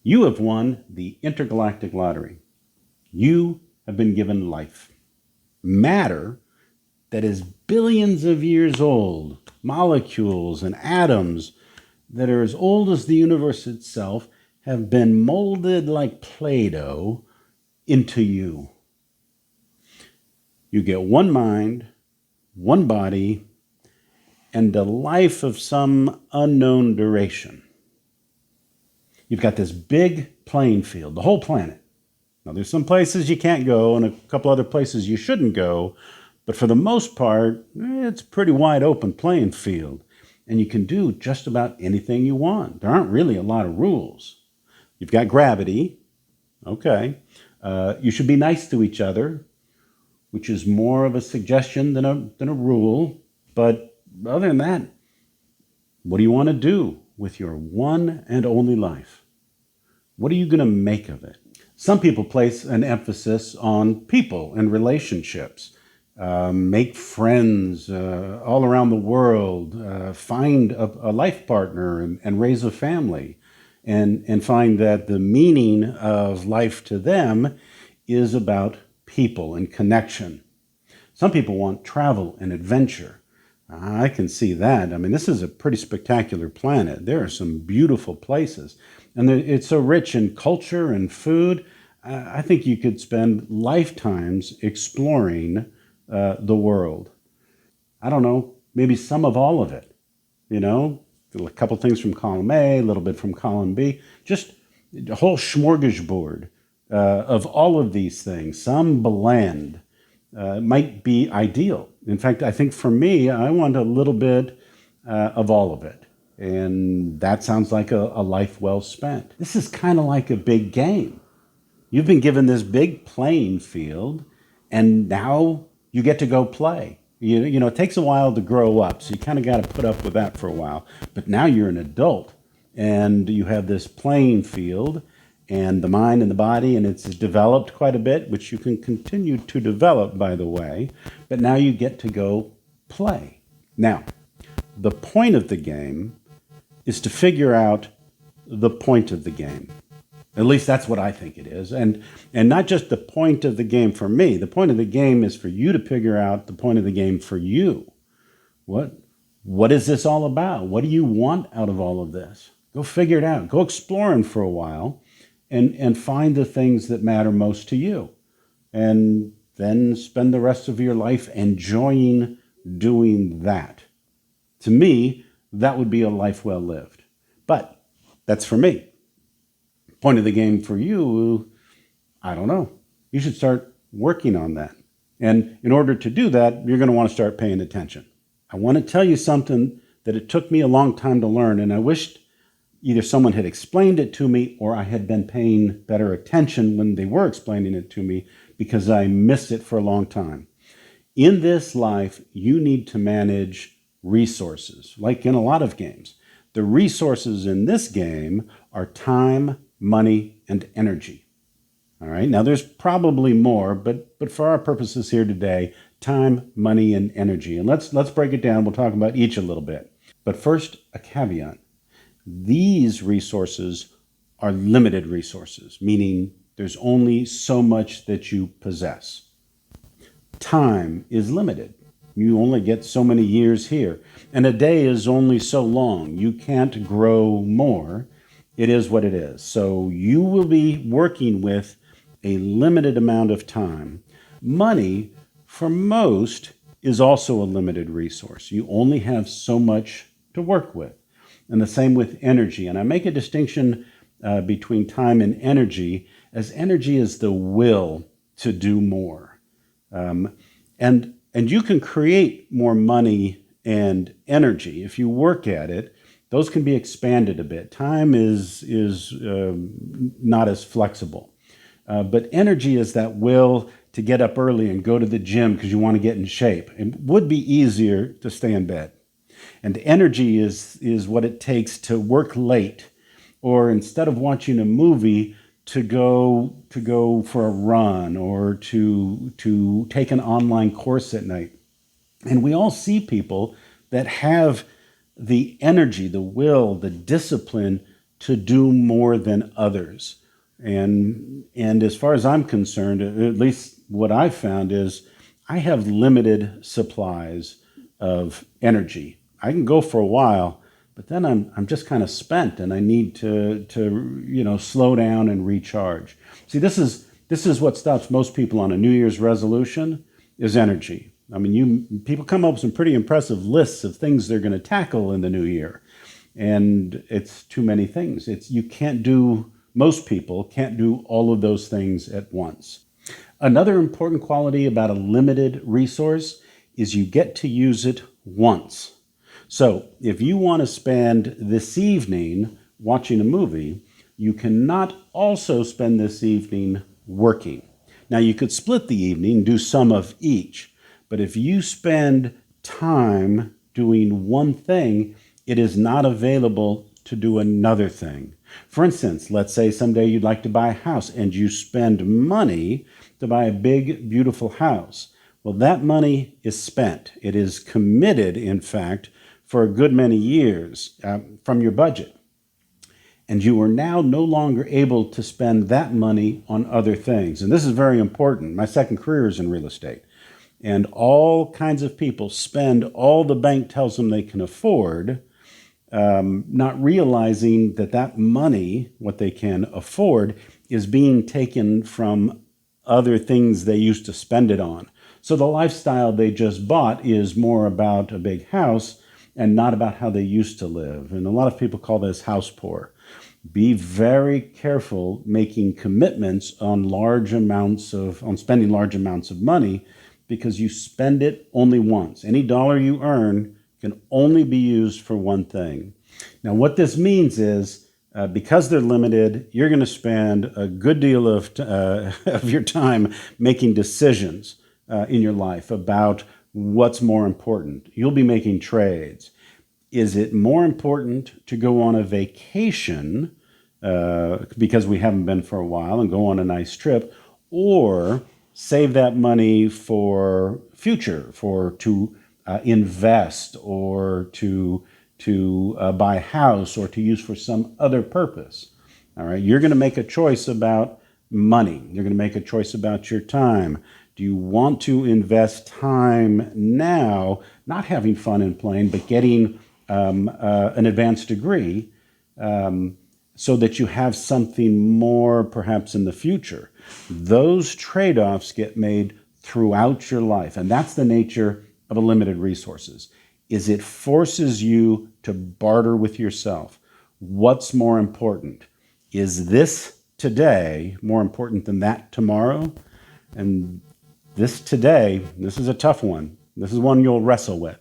You have won the intergalactic lottery. You have been given life. Matter that is billions of years old, molecules and atoms that are as old as the universe itself, have been molded like Play-Doh into you. You get one mind, one body, and a life of some unknown duration. You've got this big playing field, the whole planet. Now, there's some places you can't go and a couple other places you shouldn't go, but for the most part, it's a pretty wide open playing field, and you can do just about anything you want. There aren't really a lot of rules. You've got gravity, okay. You should be nice to each other, which is more of a suggestion than a rule, but other than that, what do you want to do with your one and only life? What are you going to make of it? Some people place an emphasis on people and relationships. Make friends all around the world, find a life partner and raise a family, and find that the meaning of life to them is about people and connection. Some people want travel and adventure. I can see that. I mean, this is a pretty spectacular planet. There are some beautiful places, and it's so rich in culture and food. I think you could spend lifetimes exploring the world. I don't know, maybe some of all of it, you know, a couple things from column A, a little bit from column B, just a whole smorgasbord of all of these things. Some blend might be ideal. In fact, I think for me, I want a little bit of all of it. And that sounds like a life well spent. This is kind of like a big game. You've been given this big playing field, and now you get to go play. You know, it takes a while to grow up, so you kind of got to put up with that for a while. But now you're an adult, and you have this playing field, and the mind and the body, and it's developed quite a bit, which you can continue to develop, by the way. But now you get to go play. Now, the point of the game is to figure out the point of the game. At least that's what I think it is. And not just the point of the game for me. The point of the game is for you to figure out the point of the game for you. What is this all about? What do you want out of all of this? Go figure it out. Go exploring for a while and find the things that matter most to you. And then spend the rest of your life enjoying doing that. To me, that would be a life well lived. But that's for me. Point of the game for you, I don't know. You should start working on that. And in order to do that, you're going to want to start paying attention. I want to tell you something that it took me a long time to learn, and I wished either someone had explained it to me or I had been paying better attention when they were explaining it to me, because I missed it for a long time. In this life, you need to manage resources, like in a lot of games. The resources in this game are time, money, and energy. All right, now there's probably more, but for our purposes here today, time, money, and energy. And let's break it down. We'll talk about each a little bit. But first, a caveat. These resources are limited resources, meaning there's only so much that you possess. Time is limited. You only get so many years here. And a day is only so long. You can't grow more. It is what it is. So you will be working with a limited amount of time. Money, for most, is also a limited resource. You only have so much to work with. And the same with energy. And I make a distinction between time and energy, as energy is the will to do more. And you can create more money and energy if you work at it. Those can be expanded a bit. Time is not as flexible. But energy is that will to get up early and go to the gym because you want to get in shape. It would be easier to stay in bed. And energy is what it takes to work late, or instead of watching a movie, to go for a run, or to take an online course at night. And we all see people that have the energy, the will, the discipline to do more than others. And as far as I'm concerned, at least what I've found is I have limited supplies of energy. I can go for a while, but then I'm just kind of spent, and I need to slow down and recharge. See, this is what stops most people on a New Year's resolution is energy. I mean, people come up with some pretty impressive lists of things they're going to tackle in the new year, and it's too many things. Most people can't do all of those things at once. Another important quality about a limited resource is you get to use it once. So if you want to spend this evening watching a movie, you cannot also spend this evening working. Now, you could split the evening, do some of each, but if you spend time doing one thing, it is not available to do another thing. For instance, let's say someday you'd like to buy a house and you spend money to buy a big, beautiful house. Well, that money is spent. It is committed, in fact, for a good many years from your budget. And you are now no longer able to spend that money on other things. And this is very important. My second career is in real estate. And all kinds of people spend all the bank tells them they can afford, not realizing that money, what they can afford, is being taken from other things they used to spend it on. So the lifestyle they just bought is more about a big house and not about how they used to live. And a lot of people call this house poor. Be very careful making commitments on spending large amounts of money, because you spend it only once. Any dollar you earn can only be used for one thing. Now, what this means is, because they're limited, you're going to spend a good deal of your time making decisions in your life about what's more important. You'll be making trades. Is it more important to go on a vacation, because we haven't been for a while, and go on a nice trip, or save that money for future, to invest, or to buy a house, or to use for some other purpose? All right, you're going to make a choice about money. You're going to make a choice about your time. Do you want to invest time now, not having fun and playing, but getting an advanced degree, so that you have something more perhaps in the future? Those trade-offs get made throughout your life, and that's the nature of unlimited resources. Is it forces you to barter with yourself. What's more important? Is this today more important than that tomorrow? And this today, this is a tough one. This is one you'll wrestle with.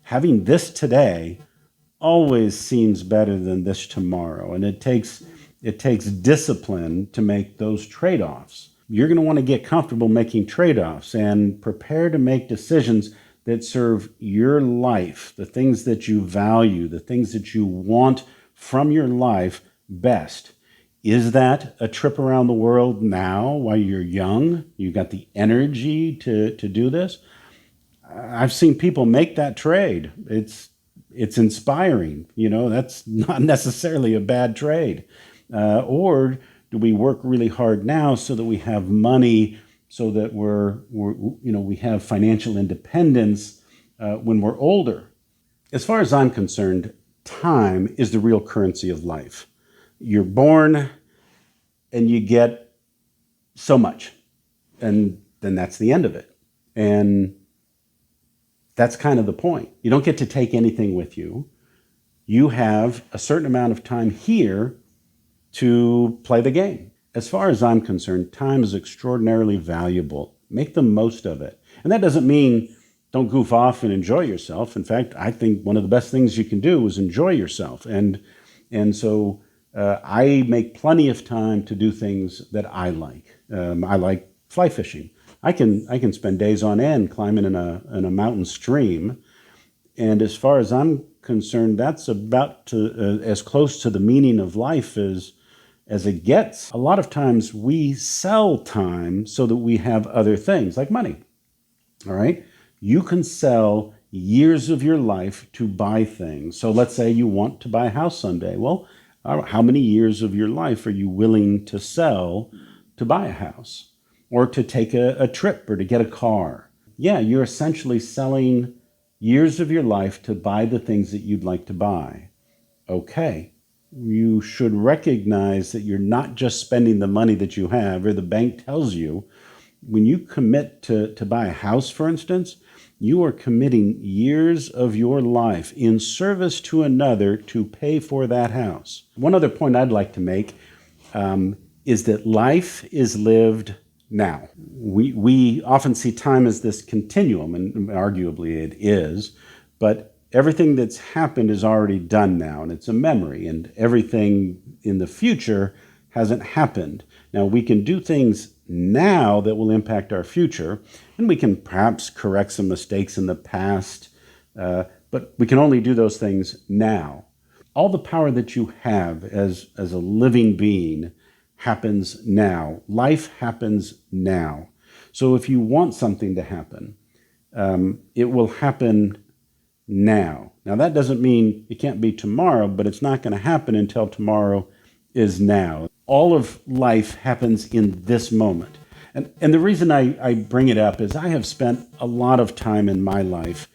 Having this today always seems better than this tomorrow. And it takes discipline to make those trade-offs. You're going to want to get comfortable making trade-offs and prepare to make decisions that serve your life, the things that you value, the things that you want from your life best. Is that a trip around the world now while you're young? You got the energy to do this? I've seen people make that trade. It's inspiring. That's not necessarily a bad trade. Or do we work really hard now so that we have money, so that we have financial independence when we're older? As far as I'm concerned, time is the real currency of life. You're born and you get so much, and then that's the end of it. And that's kind of the point. You don't get to take anything with you. You have a certain amount of time here to play the game. As far as I'm concerned, time is extraordinarily valuable. Make the most of it. And that doesn't mean don't goof off and enjoy yourself. In fact, I think one of the best things you can do is enjoy yourself. And so I make plenty of time to do things that I like. I like fly fishing. I can spend days on end climbing in a mountain stream. And as far as I'm concerned, that's about as close to the meaning of life as it gets. A lot of times we sell time so that we have other things, like money. All right? You can sell years of your life to buy things. So let's say you want to buy a house someday. Well, How many years of your life are you willing to sell to buy a house or to take a trip or to get a car? Yeah, you're essentially selling years of your life to buy the things that you'd like to buy. Okay, you should recognize that you're not just spending the money that you have or the bank tells you. When you commit to buy a house, for instance, you are committing years of your life in service to another to pay for that house. One other point I'd like to make is that life is lived now. We often see time as this continuum, and arguably it is, but everything that's happened is already done now, and it's a memory, and everything in the future hasn't happened. Now, we can do things now that will impact our future, and we can perhaps correct some mistakes in the past, but we can only do those things now. All the power that you have as a living being happens now. Life happens now. So if you want something to happen, it will happen now. Now, that doesn't mean it can't be tomorrow, but it's not going to happen until tomorrow is now. All of life happens in this moment. And the reason I bring it up is I have spent a lot of time in my life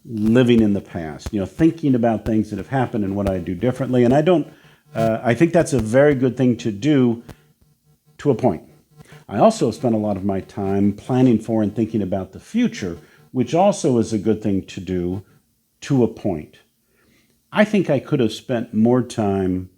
living in the past, thinking about things that have happened and what I do differently. And I think that's a very good thing to do to a point. I also spent a lot of my time planning for and thinking about the future, which also is a good thing to do to a point. I think I could have spent more time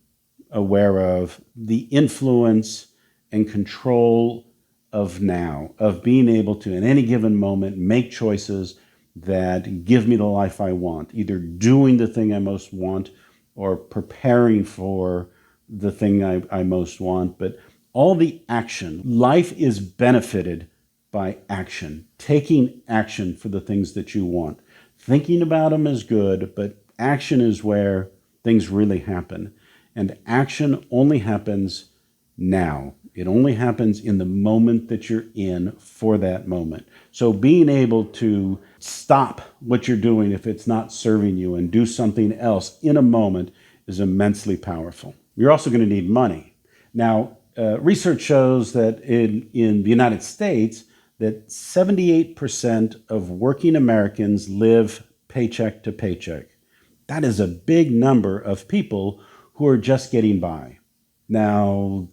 aware of the influence and control of now, of being able to, in any given moment, make choices that give me the life I want, either doing the thing I most want or preparing for the thing I most want. But all the action, life is benefited by action, taking action for the things that you want. Thinking about them is good, but action is where things really happen. And action only happens now. It only happens in the moment that you're in for that moment. So being able to stop what you're doing if it's not serving you and do something else in a moment is immensely powerful. You're also going to need money. Now, research shows that in the United States, that 78% of working Americans live paycheck to paycheck. That is a big number of people who are just getting by. Now,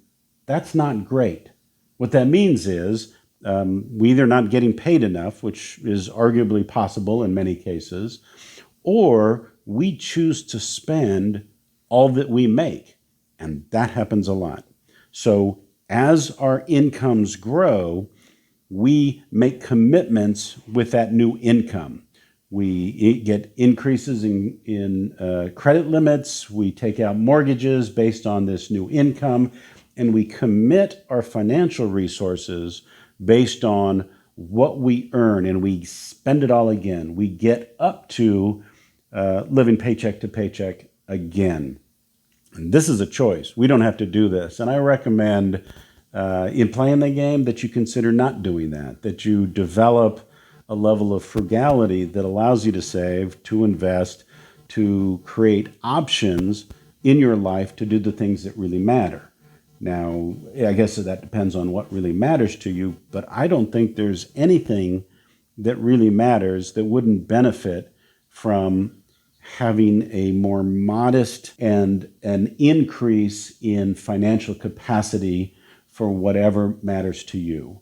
that's not great. What that means is we either not getting paid enough, which is arguably possible in many cases, or we choose to spend all that we make, and that happens a lot. So as our incomes grow, we make commitments with that new income. We get increases in credit limits. We take out mortgages based on this new income, and we commit our financial resources based on what we earn, and we spend it all again. We get up to living paycheck to paycheck again. And this is a choice. We don't have to do this. And I recommend in playing the game that you consider not doing that you develop a level of frugality that allows you to save, to invest, to create options in your life to do the things that really matter. Now, I guess that depends on what really matters to you, but I don't think there's anything that really matters that wouldn't benefit from having a more modest and an increase in financial capacity for whatever matters to you.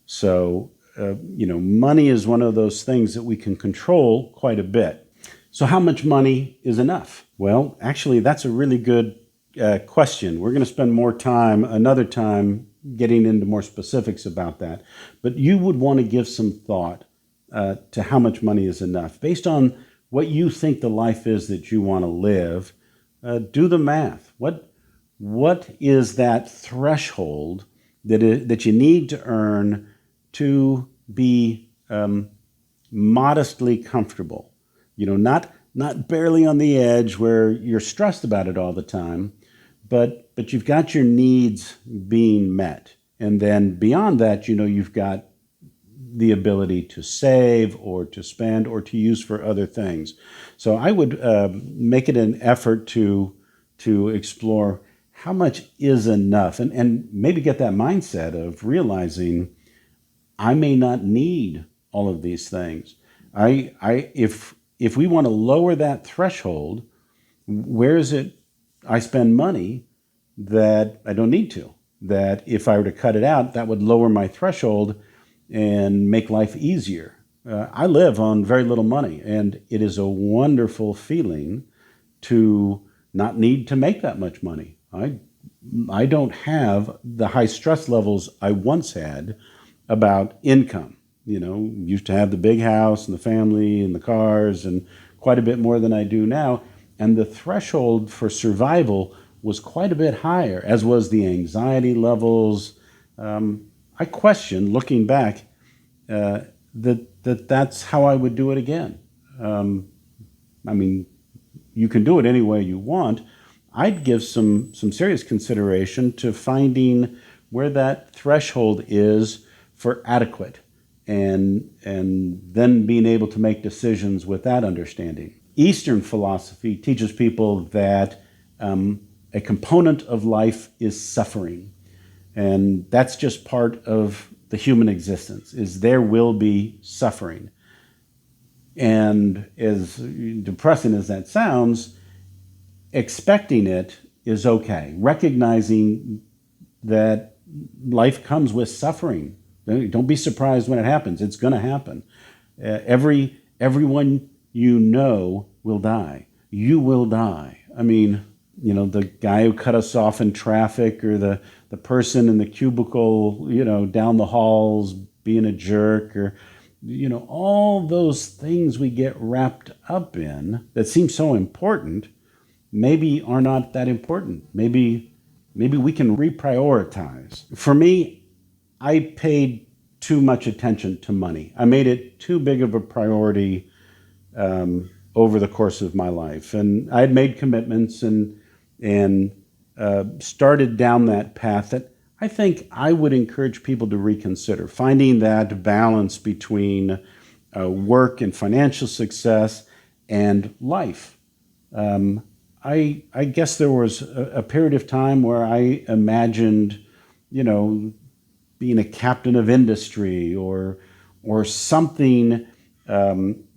So, money is one of those things that we can control quite a bit. So how much money is enough? Well, actually, that's a really good question. We're going to spend more time, another time, getting into more specifics about that. But you would want to give some thought to how much money is enough. Based on what you think the life is that you want to live, do the math. What is that threshold that you need to earn to be modestly comfortable? Not barely on the edge where you're stressed about it all the time, but you've got your needs being met. And then beyond that, you've got the ability to save or to spend or to use for other things. So I would make it an effort to to explore how much is enough, and maybe get that mindset of realizing I may not need all of these things. If we want to lower that threshold, where is it I spend money that I don't need to? That if I were to cut it out, that would lower my threshold and make life easier. I live on very little money, and it is a wonderful feeling to not need to make that much money. I don't have the high stress levels I once had about income. Used to have the big house and the family and the cars and quite a bit more than I do now. And the threshold for survival was quite a bit higher, as was the anxiety levels. I question, looking back, that's how I would do it again. I mean, you can do it any way you want. I'd give some serious consideration to finding where that threshold is for adequate, and then being able to make decisions with that understanding. Eastern philosophy teaches people that a component of life is suffering, and that's just part of the human existence, is there will be suffering. And as depressing as that sounds, expecting it is okay. Recognizing that life comes with suffering. Don't be surprised when it happens. It's going to happen. Everyone you know will die. You will die. I mean, the guy who cut us off in traffic, or the person in the cubicle, down the halls being a jerk, or all those things we get wrapped up in that seem so important maybe are not that important. Maybe we can reprioritize. For me, I paid too much attention to money. I made it too big of a priority over the course of my life, and I had made commitments and started down that path that I think I would encourage people to reconsider, finding that balance between work and financial success and life. I guess there was a period of time where I imagined, being a captain of industry or something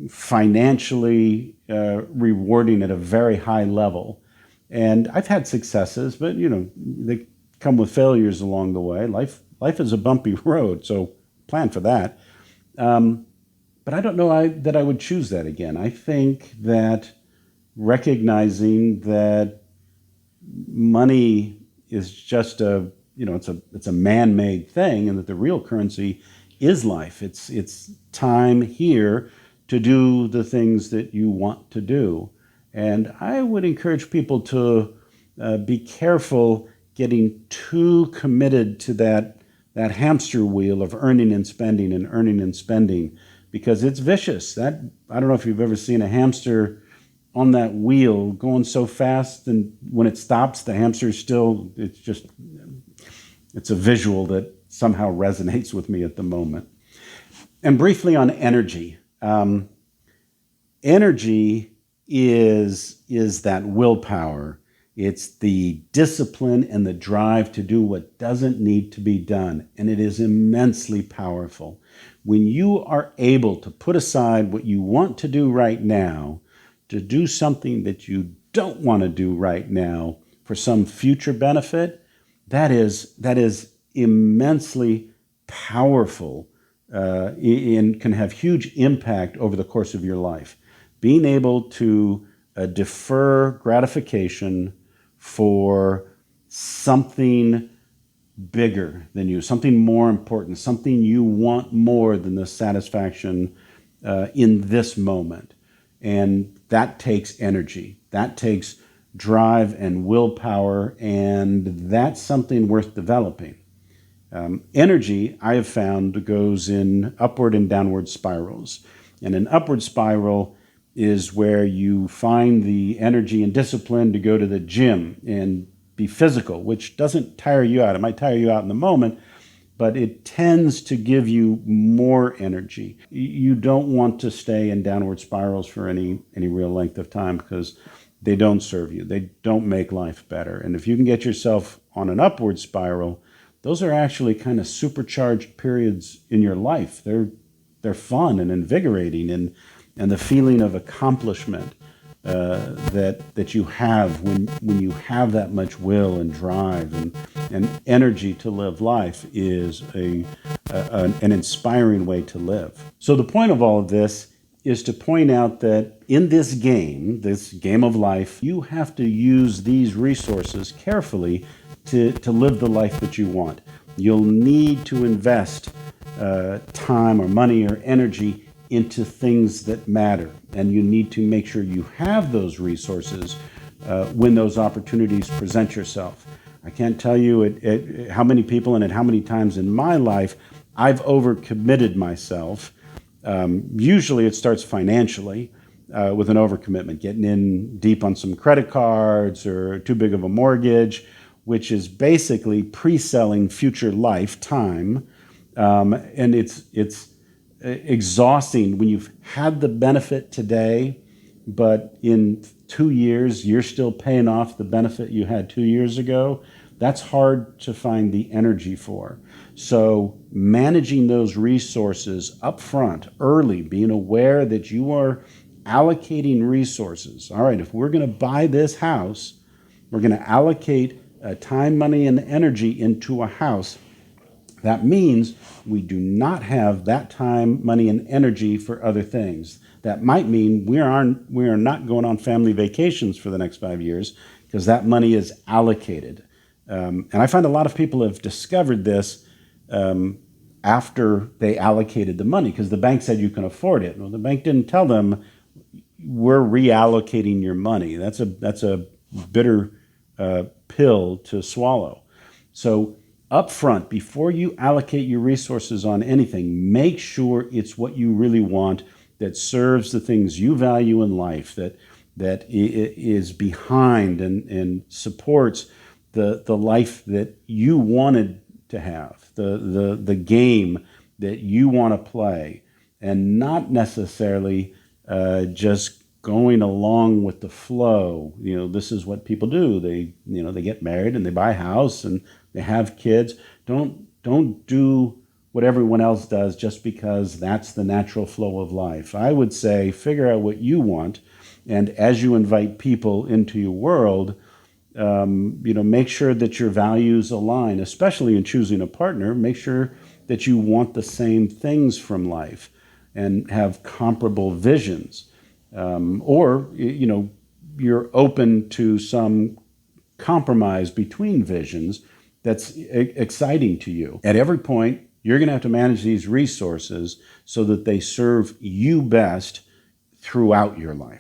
financially rewarding at a very high level. And I've had successes, but they come with failures along the way. Life is a bumpy road, so plan for that. But I don't know that I would choose that again. I think that recognizing that money is just it's a man-made thing, and that the real currency is life. It's time here to do the things that you want to do. And I would encourage people to be careful getting too committed to that hamster wheel of earning and spending, because it's vicious. I don't know if you've ever seen a hamster on that wheel going so fast, and when it stops, the hamster's still, it's a visual that somehow resonates with me at the moment. And briefly on energy. Energy is that willpower. It's the discipline and the drive to do what doesn't need to be done. And it is immensely powerful. When you are able to put aside what you want to do right now to do something that you don't want to do right now for some future benefit, that is immensely powerful and can have huge impact over the course of your life. Being able to defer gratification for something bigger than you, something more important, something you want more than the satisfaction in this moment. And that takes energy. That takes drive and willpower, and that's something worth developing. Energy, I have found, goes in upward and downward spirals. And an upward spiral is where you find the energy and discipline to go to the gym and be physical, which doesn't tire you out. It might tire you out in the moment, but it tends to give you more energy. You don't want to stay in downward spirals for any real length of time, because they don't serve you. They don't make life better. And if you can get yourself on an upward spiral, those are actually kind of supercharged periods in your life. They're fun and invigorating, and the feeling of accomplishment that you have when you have that much will and drive and energy to live life is an inspiring way to live. So the point of all of this is to point out that in this game of life, you have to use these resources carefully to live the life that you want. You'll need to invest time or money or energy into things that matter, and you need to make sure you have those resources when those opportunities present yourself. I can't tell you how many people and at how many times in my life I've overcommitted myself. Usually it starts financially with an overcommitment, getting in deep on some credit cards or too big of a mortgage, which is basically pre-selling future lifetime. And it's exhausting when you've had the benefit today, but in 2 years, you're still paying off the benefit you had 2 years ago. That's hard to find the energy for. So managing those resources up front, early, being aware that you are allocating resources. All right, if we're going to buy this house, we're going to allocate time, money, and energy into a house. That means we do not have that time, money, and energy for other things. That might mean we are not going on family vacations for the next 5 years because that money is allocated. And I find a lot of people have discovered this after they allocated the money because the bank said you can afford it. Well, the bank didn't tell them we're reallocating your money. That's a bitter pill to swallow. So up front, before you allocate your resources on anything, make sure it's what you really want, that serves the things you value in life, that is behind and supports the life that you wanted to have, the game that you want to play, and not necessarily just going along with the flow. This is what people do. They get married and they buy a house and they have kids. Don't do what everyone else does just because that's the natural flow of life. I would say figure out what you want, and as you invite people into your world, make sure that your values align, especially in choosing a partner. Make sure that you want the same things from life and have comparable visions. Or you're open to some compromise between visions that's exciting to you. At every point, you're going to have to manage these resources so that they serve you best throughout your life.